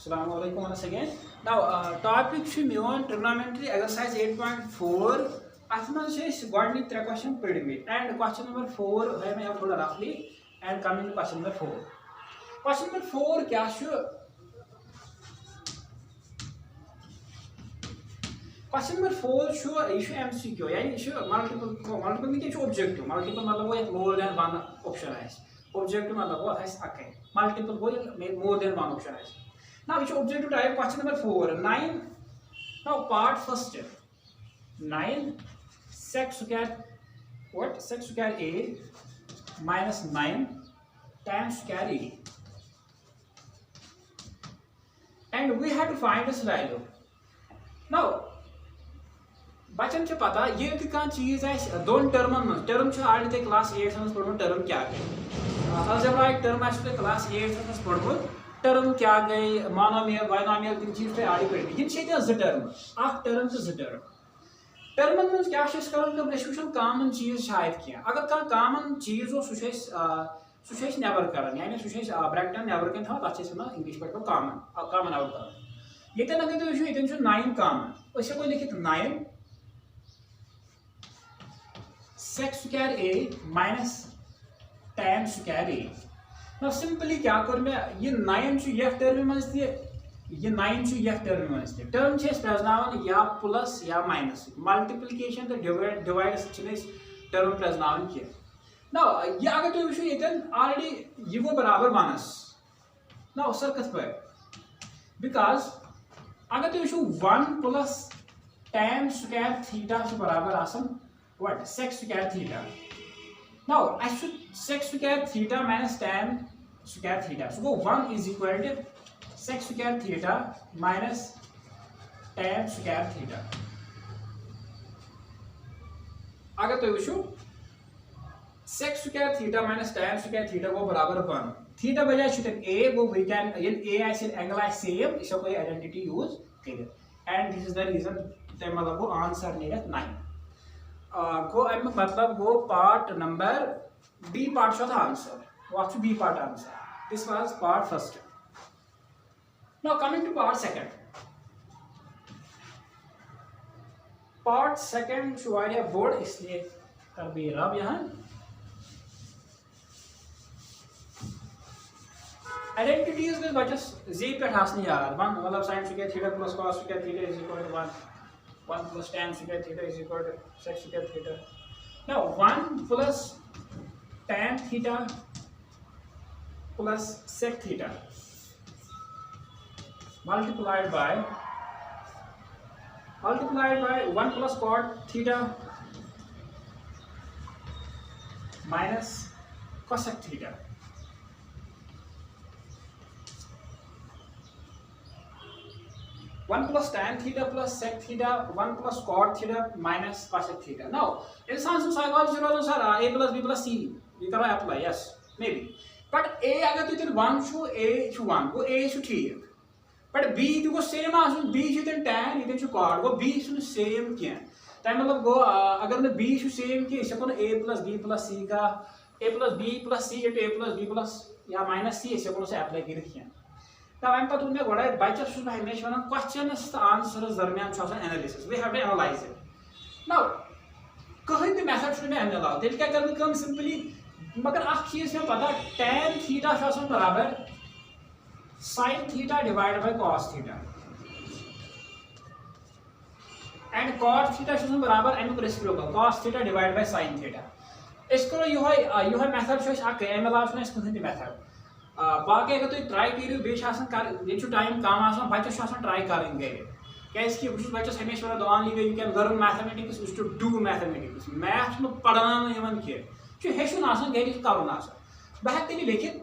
Assalamu alaikum once again. Now, topic should be on trigonometry exercise 8.4. Asman says got me 3 question pretty me. And question number 4, where may have told roughly, and coming to question number 4. Question number 4, क्या should question number 4 show issue MCQ यानी issue multiple में क्या objective multiple मतलब वो एक more than one option है objective मतलब वो है अके multiple वो more than one option है now issue objective type question number 4 9 now part first 9 sec square what sec square a minus 9 tan square a and we have to find this value now Bachchan से पता ये कह चीज दोन Terman मन term आल ते class 8 मज पढ़मुत टर्म क्या गई अलजेब्राइक टर्म आते क्लास 8 मज पढ़मुत टर्म क्या गई मोनोमियल बाइनोमियल तम चीज पे आल पढ़ यम ज टर्म अख टर्म तो ज टर्म टर्मन मज क्या कर कॉमन चीज शायद क्या अगर कह कॉमन चीज हो सह नेबर कर यानी सह ब्रैकेट नेबर कन था तथ इंग्लिश पे कॉमन आउट कर ये अगर तुम ये 9 कॉमन अस लिखित 9 sec square a minus tan square a now simply क्या कर मैं ये 9 छु यह टर्म में ये 9 छु यह टर्म में टर्म छे प्रेजनावन या प्लस या माइनस मल्टीप्लिकेशन तो डिवाइड छने टर्म प्रेजनावन के now ये अगर तुम वुचो यतन ऑलरेडी ये गो बराबर 1 now सर कस पे बिकॉज़ अगर तुम वुचो 1 plus tan square theta से बराबर आसन what sec square theta now I should sec square theta minus tan square theta so 1 is equal to sec square theta minus tan square theta अगर तो वुचो sec square theta minus tan square theta वो बराबर 1 theta बजाय शुतन a वो we can a ice angle ice same इसको कोई identity use करित and this is the reason ते मतलब वो आंसर नेरत 9 गो अम मतलब go part number B part था answer what B part answer this was part first now coming to part second जो वारिया बोर्ड इसलिए कर भी रब यहाँ आइडेंटिटीज में बचस जी पे हासनी यार वन मतलब sin square theta plus cos square theta is equal to 1 plus tan square theta is equal to sec square theta. Now 1 plus tan theta plus sec theta multiplied by 1 plus cot theta minus cosec theta. One plus tan theta plus sec theta, 1 plus cot theta minus cosec theta. Now, इंसान psychology रोज़ sir a plus b plus c ये करो apply yes maybe. But a अगर तो इधर 1 show a show 1 वो a show ठीक. But b तो को same आसुन b शो इधर tan इधर शो cot वो b शो same क्या? ताकि मतलब वो अगर मैं b शो same किया इसे कौन a plus b plus c का a plus b plus c into a plus b plus या minus c इसे कौन से apply किया रखिए. तब हम पता उन्हें गोड़ा बच्चा सुन भाई मैं शवाना क्वेश्चंस तो आंसर्स दरमियान छासन analysis we have to analyse it now कहीं भी मेथड सुन में एनालाइज तेल क्या करना कम सिंपली मगर एक चीज में पता tan थीटा छासन बराबर sin theta divide by cos theta and cot theta छासन बराबर एम reciprocal cos theta divide by sin theta इसको यो मेथड छ एक एनालाइज सुन इसको हिंदी मेथड बाकी अगर तुम ट्राई करो बे टाइम कम बच्चस ट्राई कर क्या बच्चस हमेशा वन दवान you can learn mathematics you to do mathematics math पढ़ान कह हेचुन गर कर बह तेल लिखित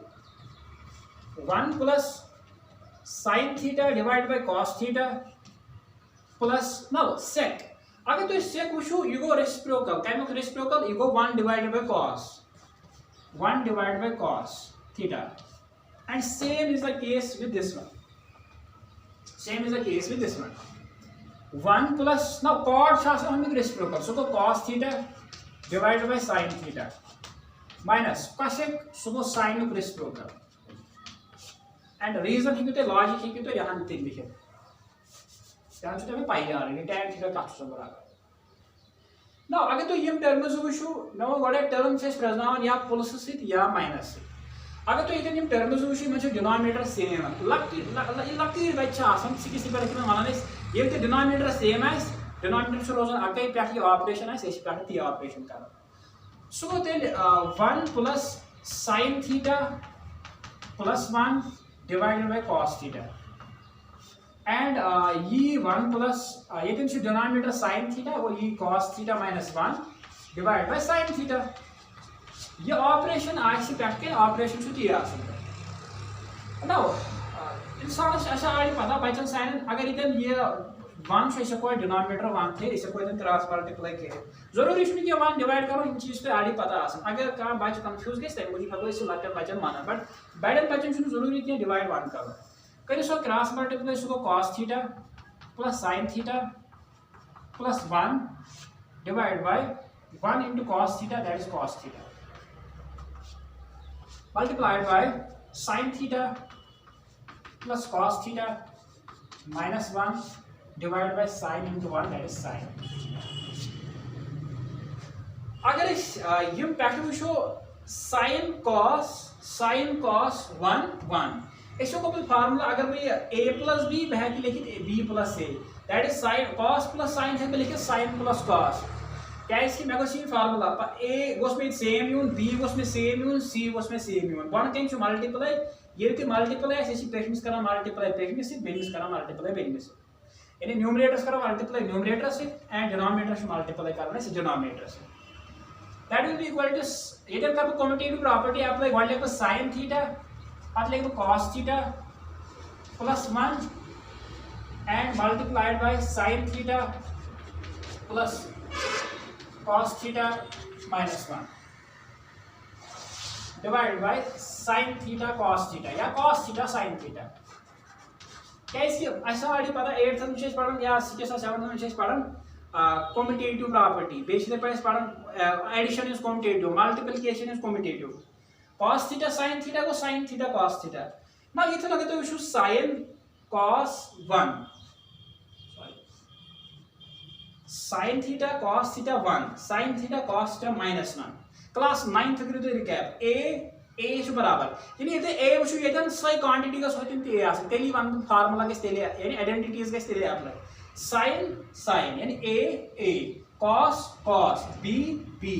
1 plus sin theta divided by cos theta plus now sec अगर तुम sec वो यह गो रेसिप्रोकल कमुक रेसिप्रोकल यह गो 1 divided by cos theta and same is the case with this one 1 plus now cot हम reciprocal so cos theta divided by sin theta minus cosec so sin reciprocal and reason हेकु तुम logic हेकु तुम यहाँ ते लिखित यहाँ छ तुम पाई ऑलरेडी tan थीटा कत छ बराबर ना अगर तुम यम टर्म्स वुचो मे वो गडे टर्म छ प्रेजनावन या प्लस सहित या माइनस सहित अगर तुम ये टर्म्स वुचो मे डिनोमिनेटर सेम लक्टी बच्चे आसान सिक्स पे वन ये डिनोमिनेटर सेम आस डिनोमिनेटर रोजान अकै पे ऑपरेशन आस पे ऑपरेशन कर सो तेल 1 plus sin theta plus 1 divided by cos theta and ये 1 plus ये denominator sin theta और ये cos theta minus 1 divided by sin theta ये ऑपरेशन आज से बैठ के ऑपरेशन से दिया सकता now इंसान ऐसा आगे पता बचन साइन अगर इधर ये 1 से कोई डिनोमिनेटर 1 थे इसे कोई क्रॉस मल्टीप्लाई किए जरूरी नहीं कि 1 डिवाइड करो इन चीज पे आगे पता आसन अगर का बच कंफ्यूज गए तब मुझे पता इसे लटक बचन माना बट बड़े बचन से जरूरी कि डिवाइड 1 करो करिए so cross multiply so cos theta plus sin theta plus 1 divide by 1 into cos theta that is cos theta multiplied by sin theta plus cos theta minus 1 divided by sin into 1 that is sin अगर इस यम पे वो sin cos 1 1 इसको कोई formula अगर मैं a plus b बह के लिखित b plus a that is sin cos plus sin है लिखित sin plus cos क्या इसकी मैं कोई फार्मूला a गोस में सेम यून b गोस में सेम यून c गोस में सेम यून वन कैन टू मल्टीप्लाई ये कि मल्टीप्लाई ऐसे पेशेंस करा मल्टीप्लाई पेशेंस से बेनिस करा मल्टीप्लाई बेनिस यानी न्यूमरेटर्स करा मल्टीप्लाई न्यूमरेटर से एंड डिनोमिनेटर से मल्टीप्लाई करना है डिनोमिनेटर से that will be equal to इधर का कम्यूटेटिव प्रॉपर्टी अप्लाई वन लेको sin थीटा पात लेको cos theta plus 1 and multiplied by sin theta plus cos theta minus 1 divided by sin theta cos theta या cos theta sin theta कैसे ऐसा आगे पता 8th में चीज पढ़न या 6th 7th में चीज पढ़न कम्यूटेटिव प्रॉपर्टी बेसिकली पे पढ़न addition is commutative multiplication is commutative cos theta sin theta को sin थीटा cos थीटा ना इथे लगे तो विशु sin cos 1 sin theta cos theta 1 sin theta cos theta minus 1 class 9th करियो तो रिकैप a छु बराबर यानी ये a छु ये सही क्वांटिटी का होतिन ते आसे तेली वन फार्मूला के तेली यानी आइडेंटिटीज के तेली अप्लाई sin यानी a cos b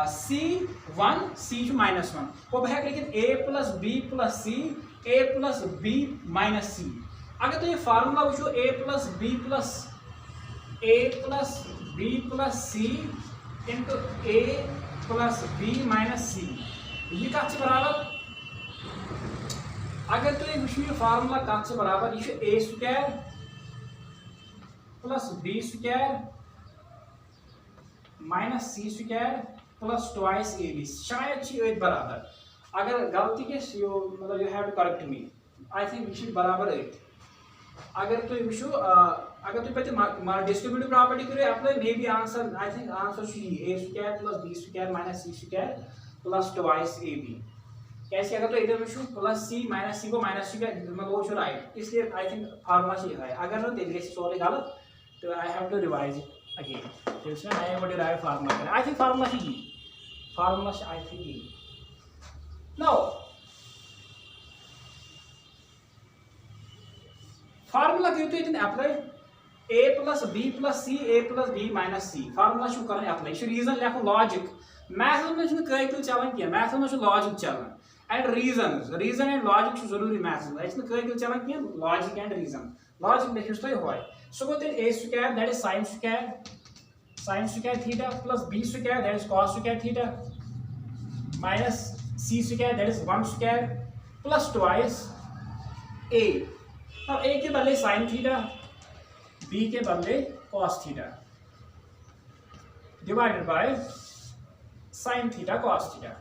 c 1 c छु minus 1 को बहक लेकिन a plus b plus c a plus b minus c अगर तो ये फार्मूला वो a plus b plus c into a plus b minus c ये कत बराबर अगर तो ये फार्मूला कत बराबर ये a square plus b square minus c square plus twice ab शायद ये बराबर अगर गलती के मतलब you have to correct me I think ये बराबर 8 अगर तो अगर तो पे डिस्ट्रीब्यूटिव प्रॉपर्टी करो apply maybe answer I think answer a square plus b square minus c square plus twice ab कैसे अगर तो इधर में प्लस c माइनस c को माइनस c का मतलब वो राइट इसलिए आई थिंक फार्मूला से है अगर तो तेरे से सॉरी गलत तो I have to revise it again तो इसमें I have to derive formula I think formula से आई थिंक नाउ फार्मूला क्यों तो इतने apply a plus b plus c a plus b minus c formula show करने apply show reason लेखो logic math में जो कैलकुलेट चलन किया मैथ में जो लॉजिक चलन एंड रीजन एंड लॉजिक जरूरी मैथ में इसमें कैलकुलेट चलन किया लॉजिक एंड रीजन लॉजिक देखियो तो होय so go then a square that is sin square theta plus b square that is cos square theta minus c square that is 1 square plus twice a अब a के बदले sin theta b के बदले cos theta divided by sin theta cos theta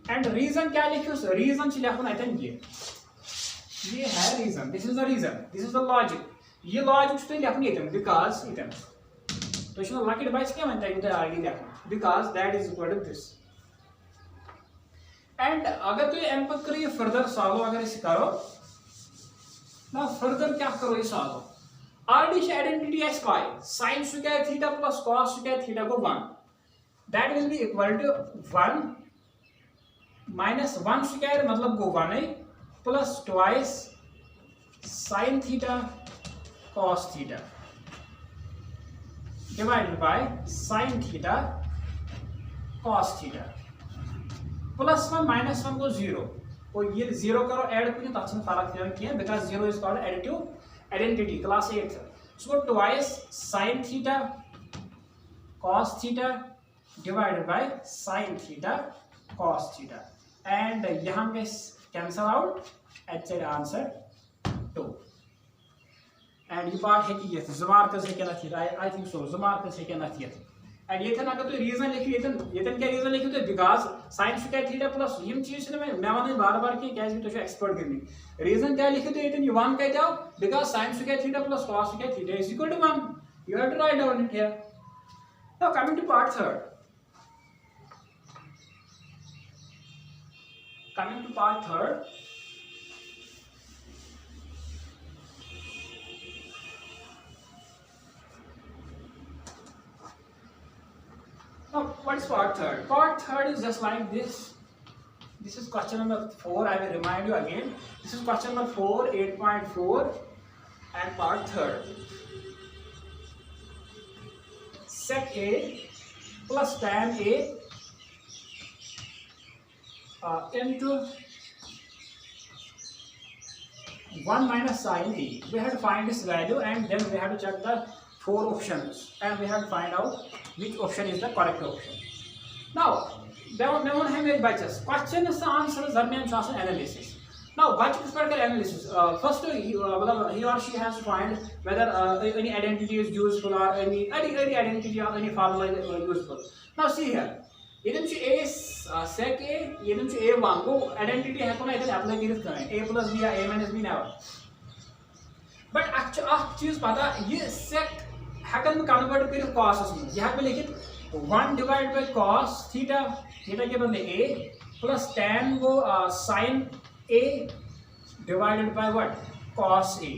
and reason क्या लिखियो reason से लिखो ना ये है reason this is the logic ये लॉजिक तो लिखो ये बिकॉज़ इतन तो इसमें लकीड बाइस क्या बनता है इधर आगे लिखो because that is equal to this and अगर तुम अम पे करो फर्दर सॉल्व, अगर इस करो ना फर्दर क्या करो ये सॉल्व, ऑलरेडी आइडेंटिटी है पाई sin square theta plus cos square theta को 1, that will be equal to 1 minus 1 square मतलब को 1 है plus twice sin theta cos theta divided by sin theta cos theta plus 1 minus 1 को 0 और ये 0 करो ऐड करो तब से फर्क क्या because 0 is called additive identity class 8 so twice sin theta cos theta divided by sin theta cos theta and यहाँ पे cancel out H answer 2 and ये पार्ट है कि ये ज़मार्कस है क्या थी आई थिंक सो ज़मार्कस है क्या थी एंड ये अगर तुम रीजन लिखो ये क्या रीजन लिखो तो because sin square theta plus यम चीज मैं वन बार बार कि तुम एक्सपर्ट कर रीजन क्या लिखो तो ये 1 कत आव because sin square theta plus cos square theta is equal to 1 you have to write down it here now coming to part third Now, what is part third? Part third is just like this. This is question number 4. I will remind you again. This is question number 4, 8.4, and part third. Sec A plus tan A into 1 minus sin A. We have to find this value and then we have to check the 4 options and we have to find out which option is the correct option. Now, मैं one है मेरे बच्चस question is the answer दरमियान छ analysis. Now, बच्चे किस प्रकार analysis? First, मतलब he or she has to find whether any identity is useful or any identity or any formula is useful. Now, see here. ये तुम A sec A ये तुम A वन को identity है कौन इधर apply किस करें A plus B या A minus B ना हो. But actually आप चीज़ पता ये sec हैकन में कन्वर्ट कर cos में यहाँ पे लिखित 1 divide by cos theta theta के बदले a प्लस tan वो sin a divided by what cos a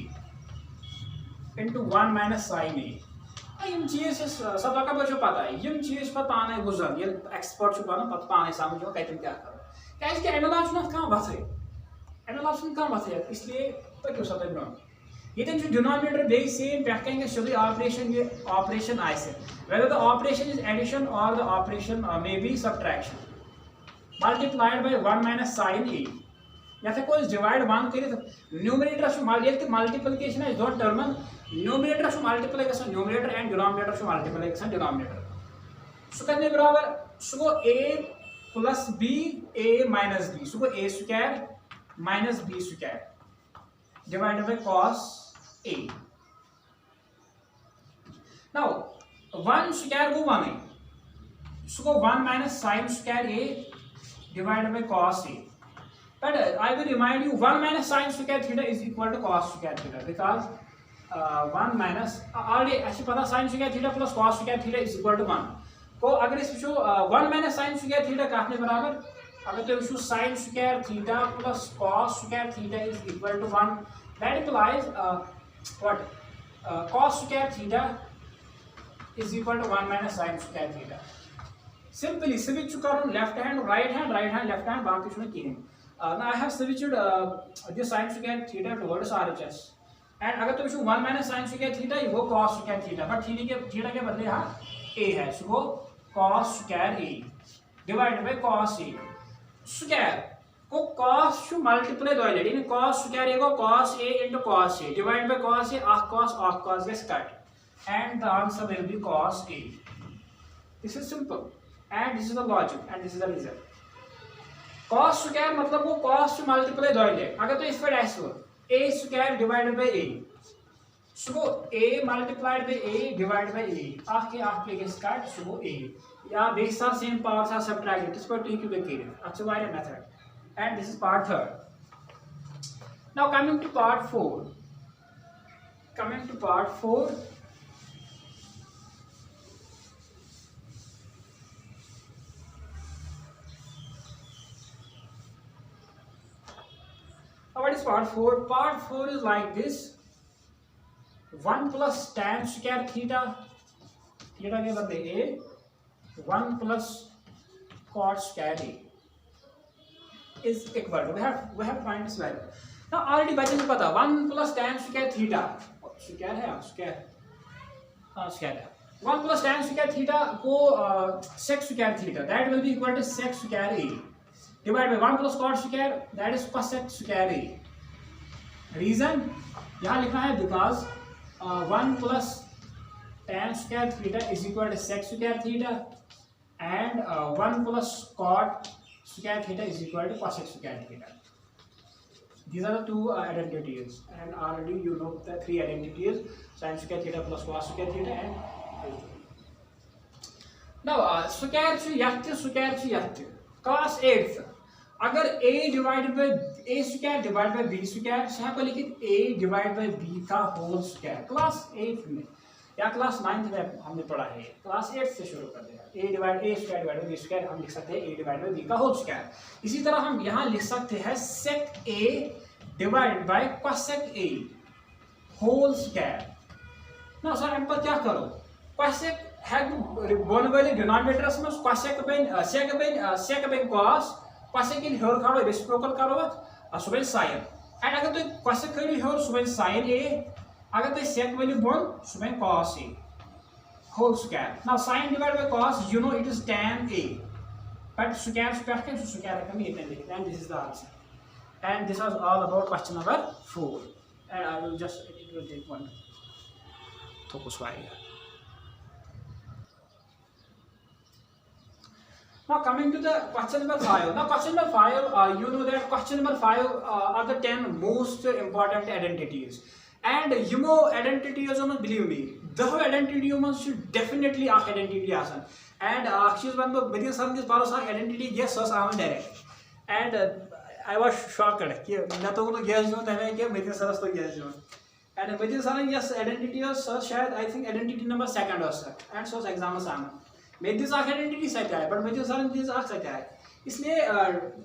into 1 minus sin a यम चीज सब का बच्चों पता है यम चीज पर पाने गुजर ये एक्सपर्ट छु बना पता पाने समझो कतम क्या करो क्या इसके एनालाइज का वथे एनालाइज का वथे इसलिए तो क्यों सब ब्रो ये जो डिनोमिनेटर बे सेम पे कहेंगे सभी ऑपरेशन ये ऑपरेशन आइसे whether the operation is addition or the operation may be subtraction multiplied by 1 minus sin a या तो कोई डिवाइड 1 करित न्यूमरेटर सु multiplication is don't term numerator सु मल्टीप्लाई गसन न्यूमरेटर एंड डिनोमिनेटर सु मल्टीप्लाई गसन डिनोमिनेटर सु करने बराबर सु गो a plus b a minus b सु गो a square minus b square divided by cos a. Now 1 square go 1 है, so 1 minus sin square a divided by cos a. But I will remind you 1 minus sin square theta is equal to cos square theta because 1 minus already ऐसे पता sin square theta plus cos square theta is equal to 1. तो अगर इस विषय 1 minus sin square theta काटने बराबर अगर तो विषय sin square theta plus cos square theta is equal to 1. That implies what cos square theta is equal to 1 minus sin square theta. Simply switch करो left hand, right hand, left hand. बाकी इसमें किए. Now I have switched this sin square theta towards RHS. And अगर तो विषय 1 minus sin square theta वो cos square theta. But theta के बदले यहाँ a है. So वो cos square a divided by cos a square. को cos शु मल्टीप्लाई दो लेडी ने cos स्क्वायर एगो cos a into cos a divided by cos a आख cos gets cut and the answer will be cos a. This is simple and this is the logic and this is the result. Cos square मतलब वो cos शु multiply दो ले अगर तो इस पर ऐसे हो a square divided by a so a multiplied by a divided by a आख के gets cut so a या base are same powers are subtracted इस पर ठीक है अच्छा वाला method. And this is part third. Now coming to part 4. what is part 4? Part 4 is like this. 1 plus tan square theta, theta के बदले a, 1 plus cot square a is equal to, we have to find this value. Now already बच्चे को पता 1 plus tan square theta, square है square है 1 plus tan square theta को sec square theta, that will be equal to sec square a, divided by 1 plus cot square, that is cosec square a. Reason यहाँ लिखना है because 1 plus tan square theta is equal to sec square theta and 1 plus cot square theta is equal to cosec square theta. These are the two identities, and already you know the three identities: sin square theta plus cos square theta and now square class 8th. अगर a divided by a square divided by b square से आपको लिखित a divided by b का whole square class 8th में या class 9th में हमने पढ़ा है. क्लास 8 से शुरू कर देगा. a square divided by b square हम लिख सकते हैं a divided by b का whole square. इसी तरह हम यहाँ लिख सकते हैं sec a divided by cosec a whole square. ना सर हम पर क्या करो cosec है बोलने वाले डिनोमिनेटर्स में cosec बेन cos cosec इन हेर करो रेसिप्रोकल करो सुबह sin एंड अगर तो cosec करी हेर सुबह sin a अगर तो sec वैल्यू बोल सुबह cos a whole square. Now sin divided by cos, you know it is tan a, but square can be written, and this is the answer. And this was all about question number 4. And I will just take one. Now coming to the question number 5. Now question number 5, you know that question number 5 are the 10 most important identities. And you know identities, believe me, the identity should definitely ask identity asan. And she's one of the some this paros identity yes us direct. And I was shocked that na to guess jo tame ke meti saras to guess jo. And meti saran yes identity was shayad I think identity number 2nd was and so exam asan. Meti sa identity set hai but meti saran this ask set hai. इसलिए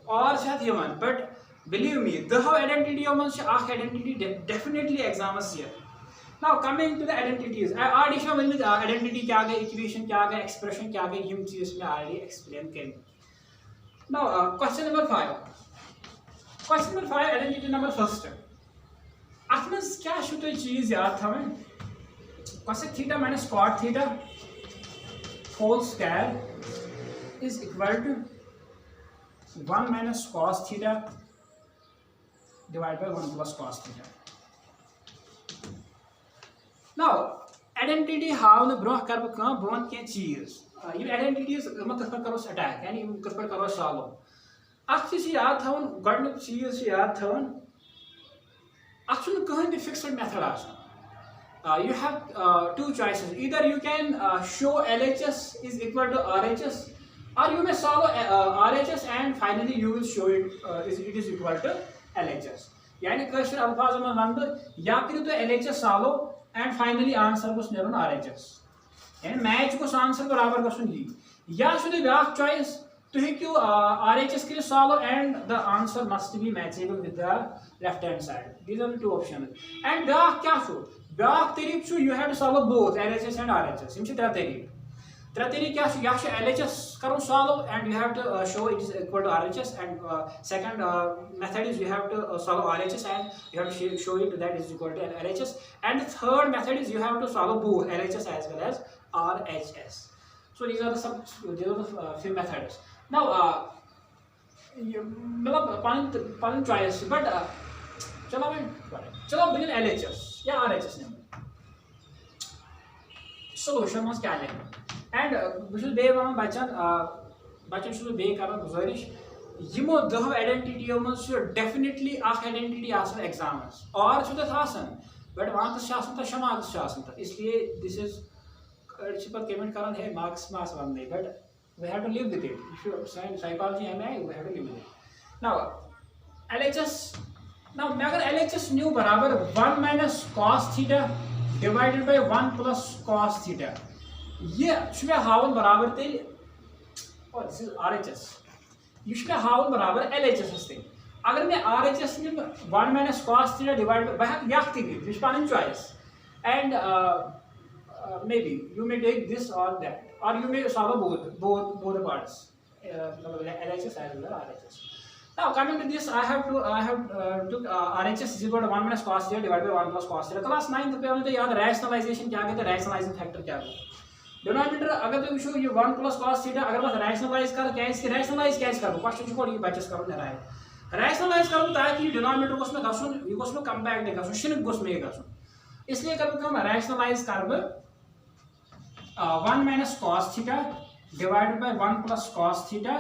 और शायद human but believe me, the identity of identity definitely exam is here. Now coming to the identities, addition में identity क्या है, equation क्या है, expression क्या है, ये चीज़ में already explain करेंगे. Now question number 5. Question number 5 identity number 1st. आपने क्या शुद्ध चीज़ याद था मैं? cosec theta minus cot theta whole square is equal to 1 minus cos theta divided by 1 plus cos theta. Now, identity how the bro कर बकम bone क्या चीज़ ये identities मत कर करो attack यानी कर करो solve. अक्सर चीज़ याद था उन गढ़ने चीज़ याद था उन अक्सर कहीं भी fixed method आसान. You have two choices. Either you can show LHS is equal to RHS, or you may solve RHS and finally you will show it it is equal to LHS. यानी कश्मीर अल्फाजों में one या फिर तो LHS सालो and finally answer को सुनेरन RHS. यानी match को answer बराबर का सुन ली या सुने ब्याक choice तो ही क्यों RHS के लिए सालो and the answer must be matchable with the left hand side. These are the two options. And back क्या सो ब्याक तरीक सो you have to solve both LHS and RHS. इनसे तेरा तरीक क्या या LHS करो solve and you have to show it is equal to RHS and second method is you have to solve RHS and you have to show it that is equal to LHS and the third method is you have to solve both LHS as well as RHS. So these are the few methods. Now मतलब पालन choice but चलो begin LHS या RHS नहीं solution मस्त क्या लेंगे. And we should be able to should be गुजारिश यमो दह identity should definitely आख identity आसन exams और शुद्ध आसन but marks आसन तो शमार्क्स आसन तो इसलिए this is पर comment करन है marks वन नहीं but we have to live with it. If you sign psychology MA we have to live with it. Now LHS now मैं अगर LHS न्यू बराबर 1 minus cos theta divided by 1 plus cos theta ये शुभ हावन बराबर तेल और this is RHS ये शुभ हावन बराबर LHS हस्ते अगर मैं RHS निम 1 minus cos theta divided by यह this is पानी choice and maybe you may take this or that or you may solve both the parts LHS as well as RHS. Now coming to this, I have took RHS is equal to 1 minus cos theta divided by 1 plus cos theta. Class 9th पे हमने याद rationalization क्या कहते हैं, rationalizing factor क्या है. Denominator अगर तो विशु ये 1 plus cos theta अगर बस rationalize कर क्या इसके rationalize क्या इसका question को ये बच्चे करो ना राय rationalize करूँ ताकि denominator को उसमें गसुन ये को उसमें comeback नहीं गसुन शिनिक को उसमें गसुन इसलिए करूँ हम rationalize कर 1 minus cos theta divided by 1 plus cos theta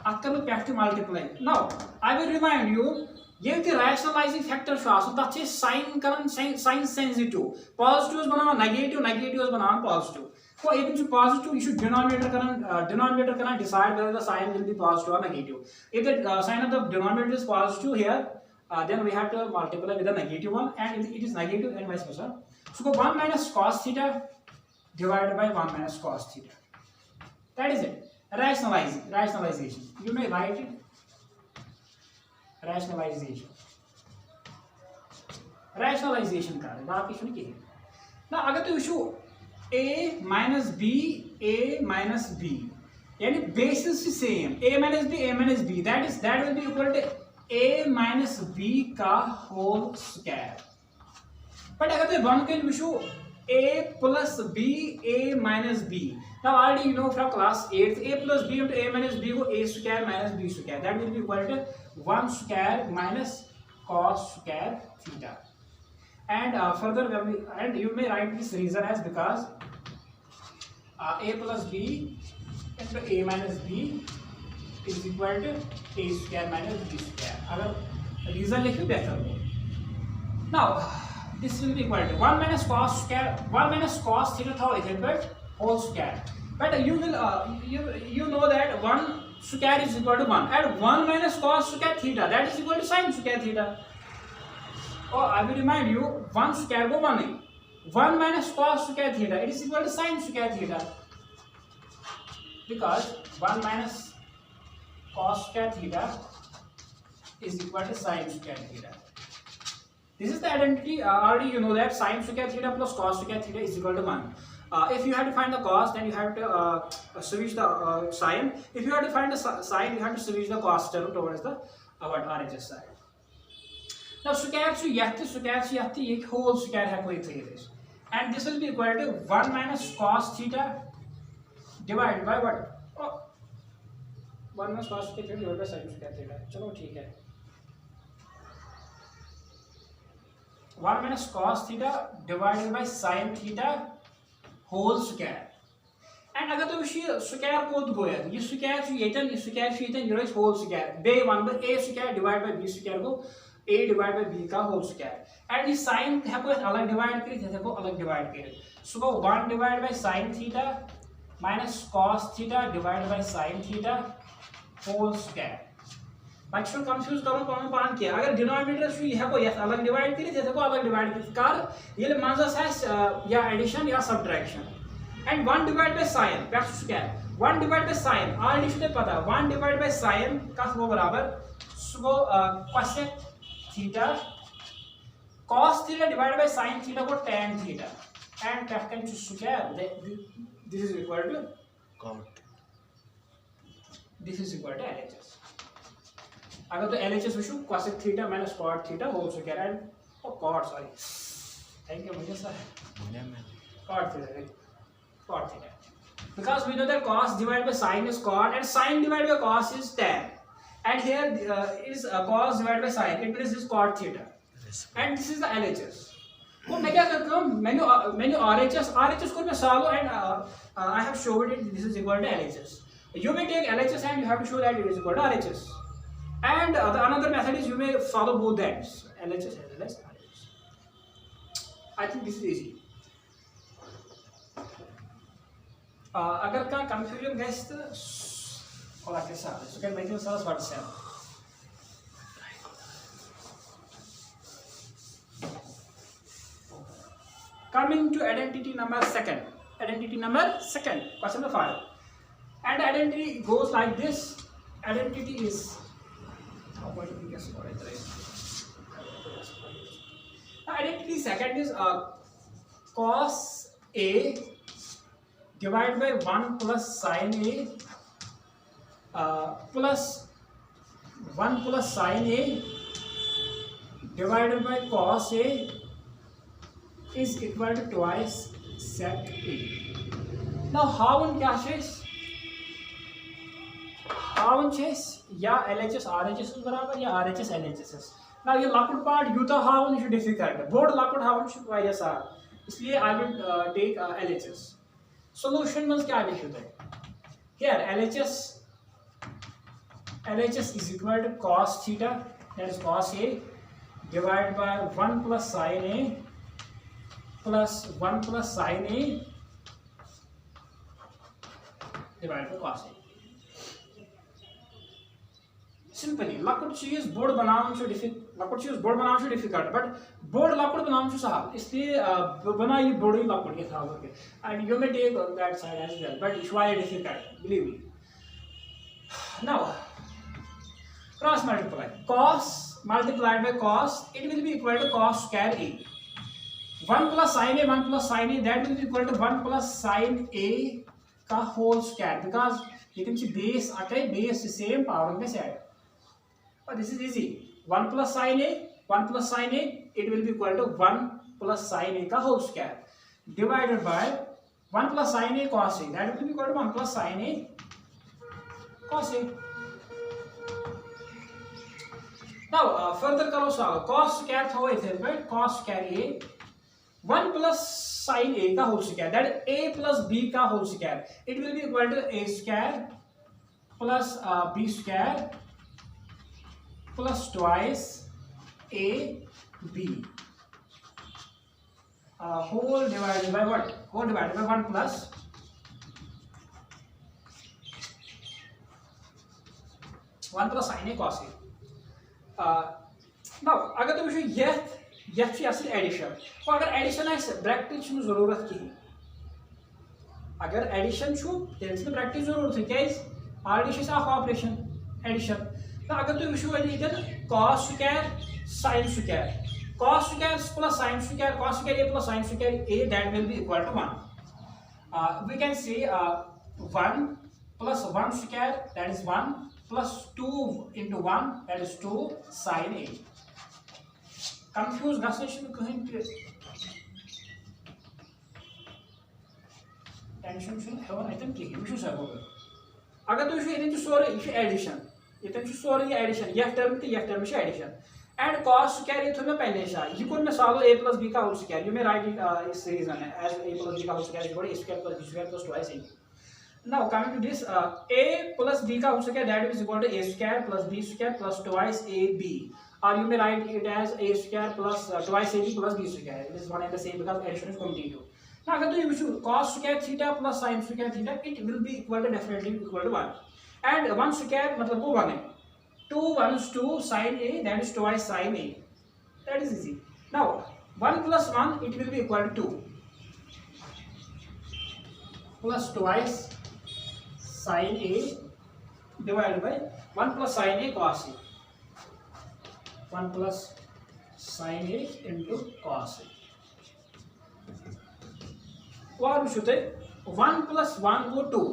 after multiply. Now I will remind you, ये कि rationalizing factor शो आसो तब से sign Karan sign sensitive positives banana negative negatives banana positive. So if it's positive, you should denominator करना decide whether the sign will be positive or negative. If the sign of the denominator is positive here, then we have to multiply with the negative one, and if it is negative, and vice versa. So 1 minus cos theta divided by 1 minus cos theta. That is it. Rationalization. You may write it. Rationalization का बात किस की है ना अगर तो issue a minus b यानी basis is same a minus b that will be equal to a minus b का whole square. But अगर तो वन के issue a plus b a minus b. Now already you know from class 8th a plus b into a minus b को a square minus b square that will be equal to 1 square minus cos square theta. And further and you may write this reason as because a plus b into a minus b is equal to a square minus b square. अगर reason लिखो better. Now this will be equal to 1 minus cos theta था इधर पर whole square. But you will you know that 1 square is equal to 1 and 1 minus cos square theta that is equal to sin square theta. Oh, I will remind you 1 square को 1 नहीं 1 minus cos square theta it is equal to sin square theta because 1 minus cos square theta is equal to sin square theta. This is the identity. Already you know that sin square theta plus cos square theta is equal to 1. If you have to find the cos, then you have to switch the sin. If you have to find the sin, you have to switch the cos term towards the RHS side. Now square to yati whole square have this, and this will be equal to 1 minus cos theta divided by what? Oh, 1 minus cos theta divided by sin square theta. चलो ठीक है. 1 minus cos theta divided by sin theta whole square. And अगर तो ये square code गोया ये square ये रोज whole square bay 1 by a square divided by b square को a divided by b का whole square. And ये sin है को अलग divide करी थे को अलग divide करी. So 1 divided by sin theta minus cos theta divided by sin theta whole square. बच्चों कंफ्यूज करो कौन पान किया अगर डिनोमिनेटर से यह को यह अलग डिवाइड करी जैसे को अलग डिवाइड करी कर ये मंजस है या एडिशन या subtraction and 1 divide by sin that's square 1 divide by sin already इसने पता 1 डिवाइड बाय sin का वो बराबर सो cosec theta cos theta divide by sin theta को tan theta and that can square this is equal to cot this is equal to LHS. अगर तो LHS Vishu cosec theta minus cot theta whole square and cot sorry thank you मुझे sir cot theta because we know that cos divided by sin is cot and sin divided by cos is tan and here is cos divided by sin it means is cot theta and this is the LHS. तो मैं क्या करता हूँ मैंने RHS को मैं solve and I have showed it this is equal to LHS. You may take LHS and you have to show that it is equal to RHS. And the another method is you may follow both ends LHS as well as RHS. I think this is easy. अगर का confusion guys तो और आगे साथ so can make you self WhatsApp. Coming to identity number second, question number 5, and identity goes like this. Identity is Identity second is cos A divided by 1 plus sin A plus 1 plus sin A divided by cos A is equal to twice sec A. Now how and क्या चीज़ हावन या LHS RHS बराबर या RHS LHS ना ये लकुट part Utah हावन यह difficult board लकुट हावन वारिया सार इसलिए I will take LHS solution में क्या लिखियो तुम here LHS is equal to cos theta, that is cos A divided by 1 plus sin A plus 1 plus sin A divided by cos A. Simply, लकुट चीज बोर्ड बनाना difficult but board लकुट बनाना सहल इसलिए बना ये बोर्ड ही लकुट के था and you may take that side as well but it's why difficult believe me now cross multiply cos multiplied by cos it will be equal to cos square A 1 plus sin A 1 plus sin A that will be equal to 1 plus sin A का whole square because you can see base आता है base same power में से आएगा. But this is easy. 1 plus sin A, 1 plus sin A, it will be equal to 1 plus sin A का whole square divided by 1 plus sin A cos A. That will be equal to 1 plus sin A cos A. Now further करो सवाल cos square था वो इधर पे cos square A 1 plus sin A का whole square that is A plus B का whole square. It will be equal to A square plus B square plus twice A B whole divided by what? Whole divided by 1 plus sin A cos A. Now अगर तुम वुचो यह addition और अगर addition bracket जरूरत कहीं अगर addition तेल bracket जरूरत क्या ऑलरेडी ऑपरेशन एडिशन तो अगर तुम वुचो cos square sin square cos square plus sin square cos square A plus sin square A that will be equal to 1. We can say 1 plus 1 square that is 1 plus 2 into 1 that is 2 sin A. Confused गसने कहीं tension haven अतन कहीं वुचो सा अगर तुम ये सोरे यह addition ये सोरे एडिशन यह टर्म तो यह term addition and cos square ये थोड़ा पहले यह कोन में सॉल्व A plus B का whole square you may write it इस reason as A plus B का whole square is equal to A square plus B square plus twice A. Now coming to this A plus B का whole square that is equal to A square plus B square plus twice AB or you may write it as A square plus twice AB plus B square. It is one and the same because addition is commutative. Now अगर तो ये cos square theta plus sin square theta it will be equal to definitely equal to 1 and 1 square मतलब वो 1 है 2 1 is 2 sin A that is twice sin A that is easy. Now 1 plus 1 it will be equal to 2 plus twice sin A divided by 1 plus sin A cos A 1 plus sin A into cos A. What we should 1 plus 1 go 2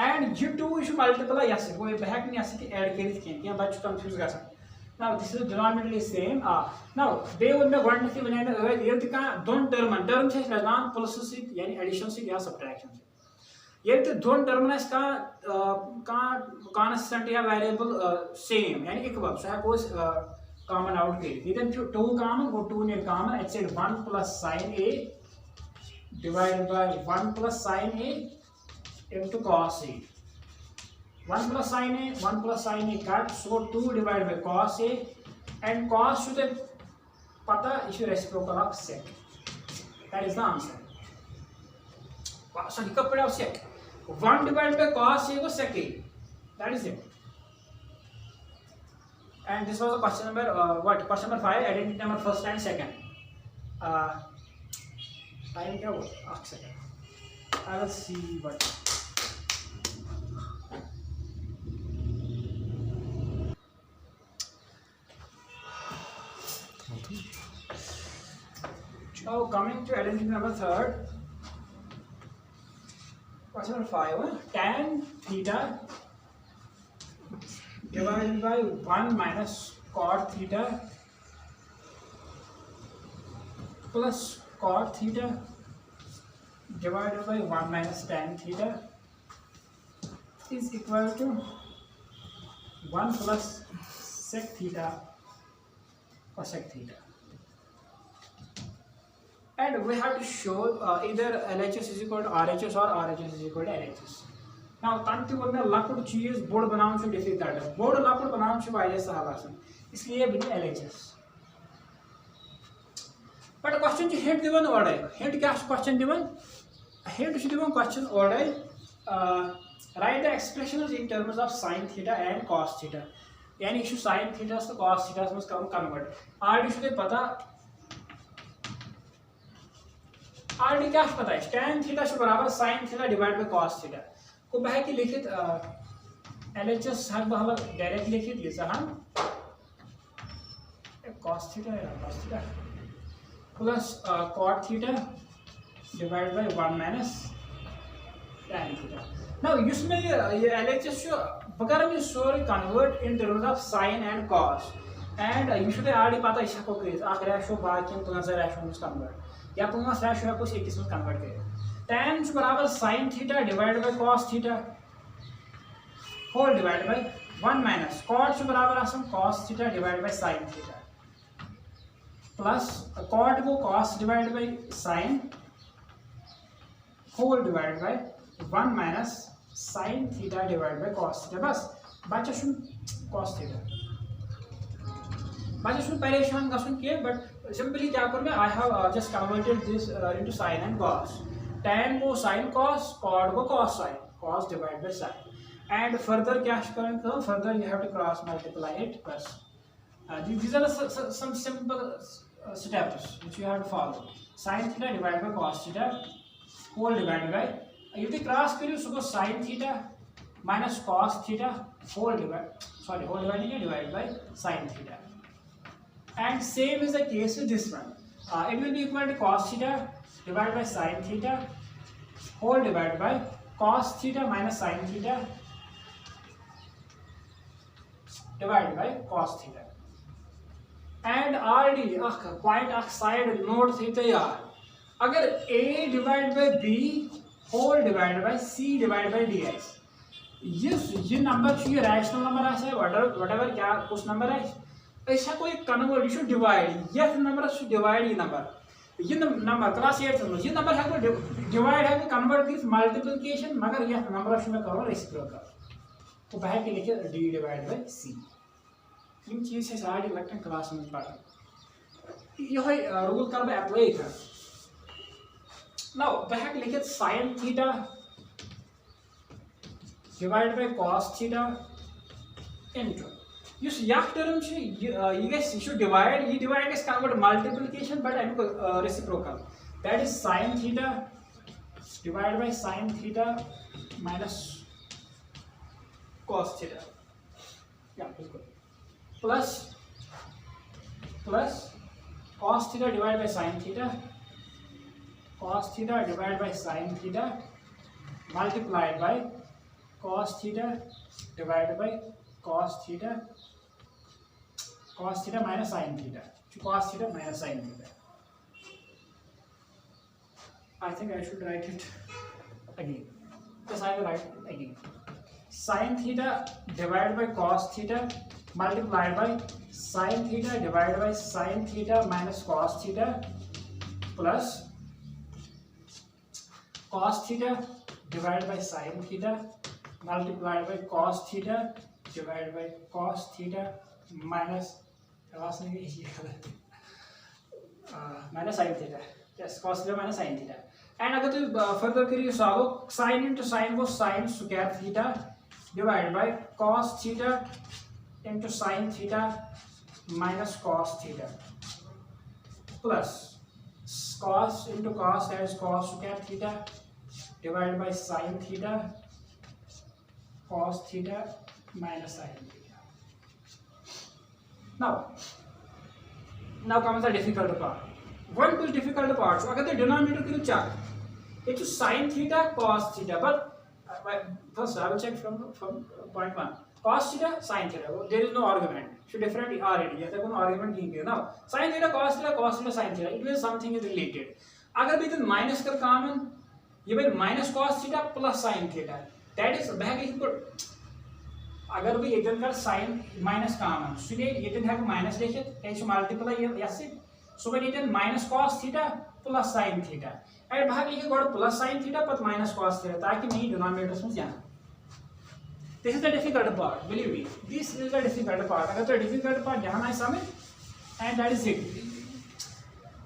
and ये 2 is multiply yes वो बहक नहीं आसे कि add करित क्या क्या बच्चे कंफ्यूज कर सकते. Now this is denominator is same. Now they would में वन की बने ये तो का दोन टर्म से लगान प्लस से यानी एडिशन से या सब्ट्रैक्शन से ये तो दोन टर्म ना इसका कांस्टेंट या वेरिएबल सेम यानी इक्वल सो है कोई कॉमन आउट के इधर 2 कॉमन और 2 ने common it's 1 plus sin A divided by 1 plus sin A into cos A. 1 plus sin A, 1 plus sin A cut, so 2 divided by cos A and cos should have pata is reciprocal of sec. That is the answer. So you can put out sec. 1 divided by cos A was sec A. That is it. And this was a question number question number 5, identity number first and second. Time क्या हुआ? 8 second. I will see what. Now coming to identity number third. Question number 5. Tan theta divided by 1 minus cot theta plus cot theta divided by 1 minus tan theta is equal to 1 plus sec theta or sec theta. And we have to show either LHS is equal to RHS or RHS is equal to LHS. Now, तंत वो में लकड़ चीज़ board बनाऊँ चुन difficult है. Board लकड़ बनाऊँ चुन wise Sahal आसन. इसलिए बिना LHS. But question जो hint दिवन order. Hint क्या question दिवन? Hint जो दिवन question order. Write the expressions in terms of sin theta and cos theta. यानी इशू sin theta से cos theta में कम convert. आर इशू के पता आर डी क्या पता है tan थीटा बराबर sin theta divide by cos theta को बह की लिखित LHS हर बहला डायरेक्ट लिखित ये हम cos theta plus cot theta divide by 1 minus tan theta. Now इसमें ये LHS जो बगर में sorry convert in terms of sin and cos and you should already पता है इसको करें आखिर रेशो बाकी तो रेशो में कन्वर्ट या पांच रेशो है कुछ एक इसमें कन्वर्ट करें. tan बराबर sin theta divide by cos theta whole divide by 1 minus cot बराबर आसन cos theta divide by sin theta plus cot को cos divide by sin whole divide by 1 minus sin theta divide by cos theta. बस बच्चा शुन cos theta बच्चा शुन परेशान गसुन के but simply क्या कर मैं I have just converted this into sin and cos. tan को sin cos, cot को cos sin, cos divided by sin. And further क्या करें तो further you have to cross multiply it plus. These are some simple steps which you have to follow. Sin theta divided by cos theta whole divided by if you cross करिए उसको sin theta minus cos theta whole divided by sin theta. And same is the case with this one. It will be equal to cos theta divided by sin theta whole divided by cos theta minus sin theta divided by cos theta. And already point side note theta यार अगर a divided by b whole divided by c divided by dx ये number ये rational number आसे whatever क्या कुछ number है ऐसा कोई कन्वर्ट यू शुड डिवाइड ये नंबर शुड डिवाइड ये नंबर क्लास 8 में ये नंबर है को डिवाइड है कन्वर्ट दिस मल्टीप्लिकेशन मगर ये नंबर शुड में करो रेसिप्रोकल तो बह के लिखे d डिवाइड बाय c इन चीज से सारी लगता क्लास में पढ़ ये रूल कर मैं अप्लाई कर नाउ बह के लिखे sin theta divide by cos theta into Use yak term you guys should divide. You divide is convert multiplication, but I'm reciprocal. That is sin theta divided by sin theta minus cos theta. Yeah, that's good. Plus cos theta divided by sin theta. Cos theta divided by sin theta multiplied by cos theta divided by cos theta minus sin theta. Cos theta minus sin theta. I think I should write it again. Yes, I will write it again. Sin theta divided by cos theta multiplied by sin theta divided by sin theta minus cos theta plus cos theta divided by sin theta multiplied by cos theta divided by cos theta minus minus sin theta. Yes, cos theta minus sin theta. And अगर तो further करिए solve sin into sin वो sin square theta divided by cos theta into sin theta minus cos theta plus cos into cos that is cos square theta divided by sin theta cos theta minus sin theta. Now Now comes the difficult part. One is difficult part. So, अगर denominator करूँ चार, it's sin theta cos theta. But first I will check from point one. Cos theta, sin theta. There is no argument. So different already. यहाँ तक कोई argument नहीं किया. Now sin theta, sin theta. It means something is related. अगर भी तो minus कर common, ये भाई minus cos theta plus sin theta. That is back इनको अगर भी एक कर sin minus common. So ये तो है minus लेके ऐसे multiply ये ऐसे. So when it is minus cos theta plus sin theta. And भाग लिखे God plus sin theta but minus cos theta ताकि नहीं denominators में जाना. This is the difficult part. Believe me, this is the difficult part. अगर तो difficult part यहाँ ना समझ, and that is it.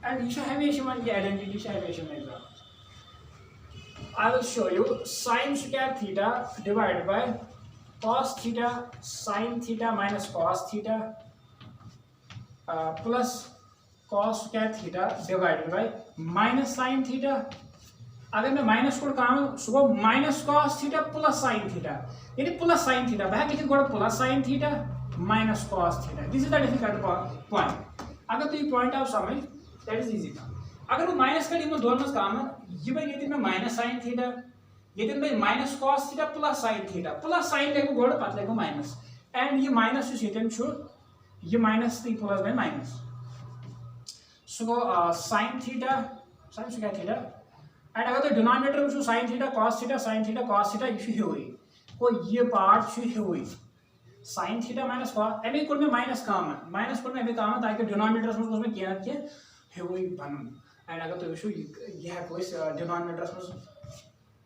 And you should have one identity. You should have example. I will show you sin square theta divided by cos theta sin theta minus cos theta plus cos square theta divided by minus sin theta. अगर मैं minus को काम सुबह minus cos theta plus sin theta यानी plus sin theta बाहर लिखे गोड़ plus sin theta minus cos theta. This is the difficult point. अगर तो ये पॉइंट आप समझ दैट इज इजी था. अगर वो माइनस का डिमो दोनों में काम है ये भाई ये दिन में माइनस sin थीटा ये दिन में minus cos theta plus sin theta plus sin लेको गोड़ पास लेको माइनस एंड ये माइनस जो ये छो ये माइनस थी प्लस में minus. So sin theta sin square theta and अगर तो डिनोमिनेटर में sin थीटा cos थीटा ये हुई को ये पार्ट ये हुई sin थीटा माइनस cos एम कोड में माइनस काम है माइनस कोड में भी काम है ताकि डिनोमिनेटर्स में उसमें क्या है हुई बनन एंड अगर तो ये है कोई डिनोमिनेटर्स में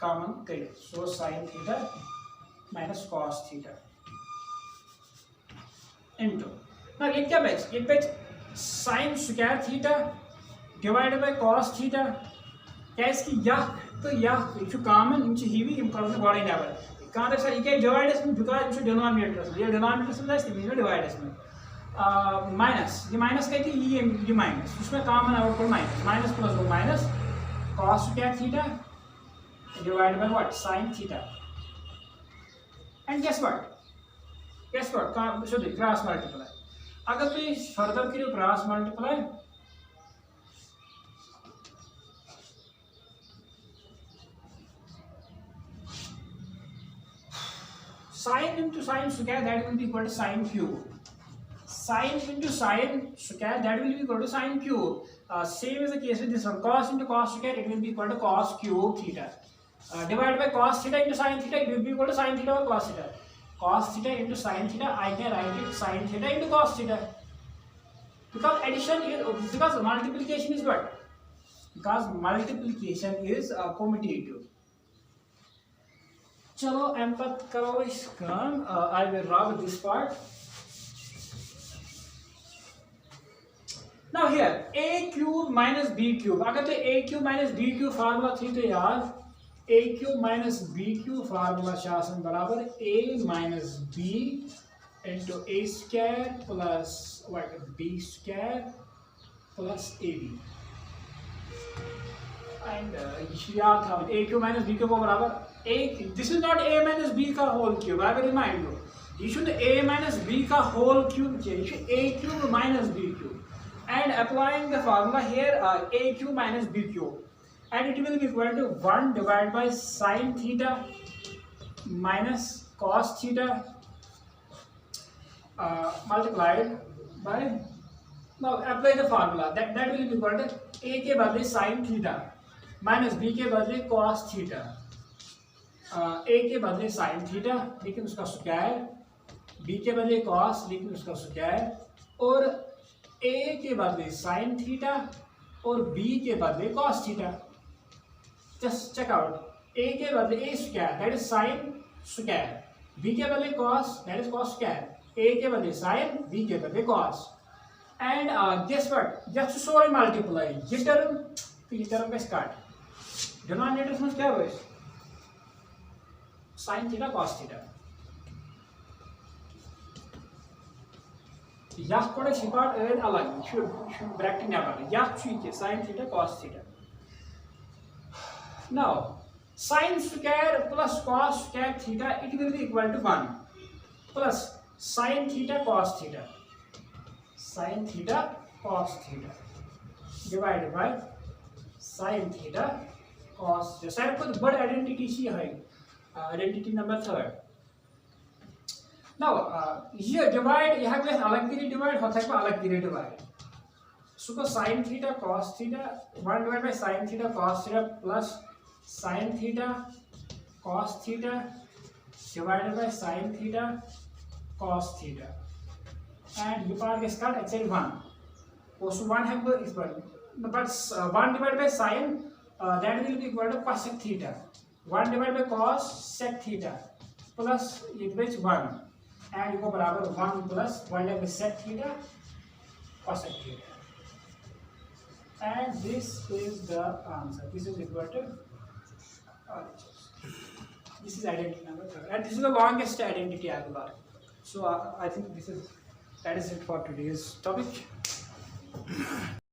काम कर सो sin theta minus cos theta into ना ये क्या batch sin square theta divided bye cos theta क्या इसकी यह तो यह जो कॉमन इनसे ही भी इम्प्रोव बॉडी नेवर कहां तक सर ये डिवाइड इसमें बिकॉज़ इनसे डिनोमिनेटर ये डिनोमिनेटर में जाए इसमें डिवाइड इसमें माइनस ये माइनस कहती है ये माइनस उसमें कॉमन आउटपुट माइनस प्लस वो minus cos square theta divided by what sin theta and guess what का शुद्ध क्रॉस मल्टीप्लाई अगर तो फर्दर करियो cross multiply sin into sin square that will be equal to sin cube. Sin into sin square that will be equal to sin cube. Same is the case with this one. Cos into cos square it will be equal to cos cube theta. Divided by cos theta into sin theta it will be equal to sin theta or cos theta. Cos theta into sin theta I can write it sin theta into cos theta. Because addition is because multiplication is what? Because multiplication is commutative. चलो M पर करो इस काम I will rub this part. Now here a cube minus b cube अगर तो a cube minus b cube formula थी तो यार a cube minus b cube formula शासन बराबर a minus b into a square plus what b square plus ab and याद था a cube minus b cube बराबर this is not a minus b का whole cube. I will remind you. You should a minus b का whole cube चाहिए. You should a cube minus b cube. And applying the formula here, a cube minus b cube, and it will be equal to 1 divided by sin theta minus cos theta multiplied by now apply the formula that will be equal to a के बदले sin theta minus b के बदले cos theta. a के बदले sin theta लेकिन उसका square b के बदले cos लेकिन उसका स्क्वायर और a के बदले sin थीटा और b के बदले cos theta. Just check out a के बदले a square that is sin square b के बदले cos that is cos square a के बदले sin b के बदले cos and guess what just so multiply ये टर्म का स्टार्ट डिनोमिनेटर में क्या होगा sin थीटा cos थीटा यह कोड शिपार्ट एड अलग शुड ब्रैकेट नेवर यह चीज sin theta cos theta. Now sin square plus cos square theta it will be equal to 1 plus sin theta cos theta sin theta cos theta divided by sin theta cos theta. सारे को बड़ identity सी है, identity number 3. Now ये divide यहाँ पे अलग गिरी divide होता है, अलग गिरी divide. So sin theta cos theta 1 divided by sin theta cos theta plus sin theta cos theta divided by sin theta cos theta, and ये पार्ट गets cut actually 1. So 1 है को इस पर, but 1 divided by sin that will be equal to cosec theta. 1 divided by cos sec theta plus it which 1, and को बराबर 1 plus 1 divided by sec theta cosec theta. And this is the answer. This is equal to this is identity number 3, and this is the longest identity I have got. So I think that is it for today's topic.